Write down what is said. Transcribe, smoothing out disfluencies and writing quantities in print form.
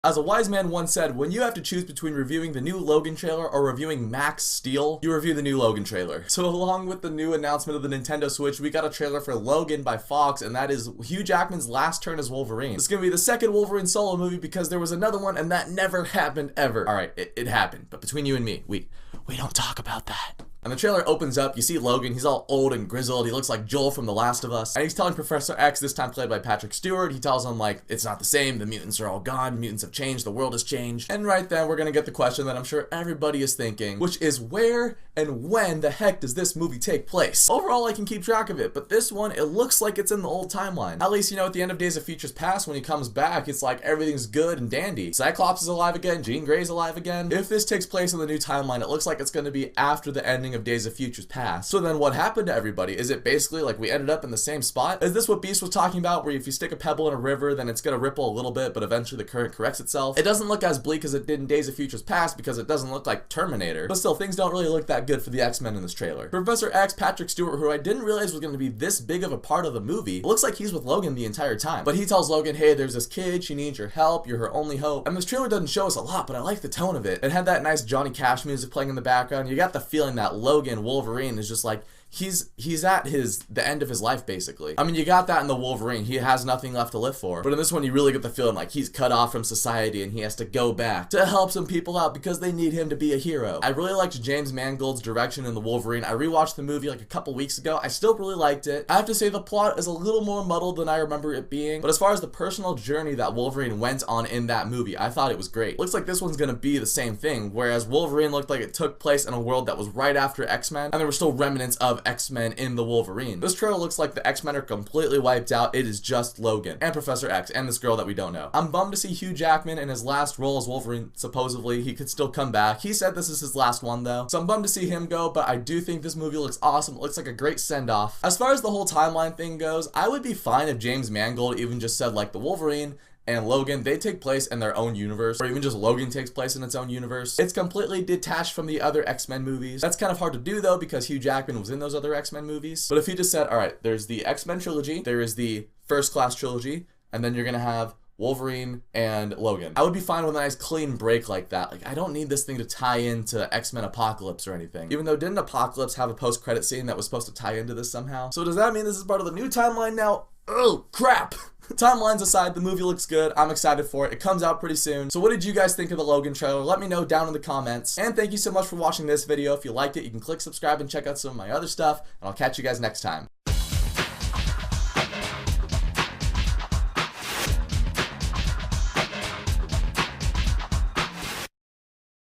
As a wise man once said, when you have to choose between reviewing the new Logan trailer or reviewing Max Steel, you review the new Logan trailer. So along with the new announcement of the Nintendo Switch, we got a trailer for Logan by Fox, and that is Hugh Jackman's last turn as Wolverine. This is going to be the second Wolverine solo movie because there was another one and that never happened ever. Alright, it happened, but between you and me, we don't talk about that. And the trailer opens up, you see Logan, he's all old and grizzled, he looks like Joel from The Last of Us, and he's telling Professor X, this time played by Patrick Stewart, he tells him like, it's not the same, the mutants are all gone, mutants have changed, the world has changed. And right then, we're gonna get the question that I'm sure everybody is thinking, which is where and when the heck does this movie take place? Overall, I can keep track of it, but this one, it looks like it's in the old timeline. At least, you know, at the end of Days of Futures Past, when he comes back, it's like everything's good and dandy. Cyclops is alive again, Jean Grey's alive again. If this takes place in the new timeline, it looks like it's gonna be after the ending of Days of Futures Past. So then what happened to everybody? Is it basically like we ended up in the same spot? Is this what Beast was talking about, where if you stick a pebble in a river, then it's gonna ripple a little bit, but eventually the current corrects itself? It doesn't look as bleak as it did in Days of Futures Past because it doesn't look like Terminator, but still, things don't really look that good for the X-Men in this trailer. Professor X, Patrick Stewart, who I didn't realize was gonna be this big of a part of the movie, it looks like he's with Logan the entire time. But he tells Logan, hey, there's this kid, she needs your help, you're her only hope. And this trailer doesn't show us a lot, but I like the tone of it. It had that nice Johnny Cash music playing in the background. You got the feeling that Logan, Wolverine, is just like, he's at the end of his life, basically. I mean, you got that in the Wolverine. He has nothing left to live for. But in this one, you really get the feeling like he's cut off from society and he has to go back to help some people out because they need him to be a hero. I really liked James Mangold's direction in the Wolverine. I rewatched the movie like a couple weeks ago. I still really liked it. I have to say the plot is a little more muddled than I remember it being. But as far as the personal journey that Wolverine went on in that movie, I thought it was great. Looks like this one's gonna be the same thing, whereas Wolverine looked like it took place in a world that was right after X-Men, and there were still remnants of X-Men in the Wolverine. This trailer looks like the X-Men are completely wiped out. It is just Logan and Professor X and this girl that we don't know. I'm bummed to see Hugh Jackman in his last role as Wolverine. Supposedly he could still come back. He said this is his last one though, so I'm bummed to see him go, but I do think this movie looks awesome. It looks like a great send-off. As far as the whole timeline thing goes, I would be fine if James Mangold even just said like the Wolverine and Logan, they take place in their own universe, or even just Logan takes place in its own universe. It's completely detached from the other X-Men movies. That's kind of hard to do though, because Hugh Jackman was in those other X-Men movies. But if he just said, alright, there's the X-Men trilogy, there is the First Class trilogy, and then you're gonna have Wolverine and Logan, I would be fine with a nice clean break like that. Like, I don't need this thing to tie into X-Men Apocalypse or anything. Even though, didn't Apocalypse have a post-credit scene that was supposed to tie into this somehow? So does that mean this is part of the new timeline now? Oh, crap! Timelines aside, the movie looks good. I'm excited for it. It comes out pretty soon. So what did you guys think of the Logan trailer? Let me know down in the comments. And thank you so much for watching this video. If you liked it, you can click subscribe and check out some of my other stuff. And I'll catch you guys next time.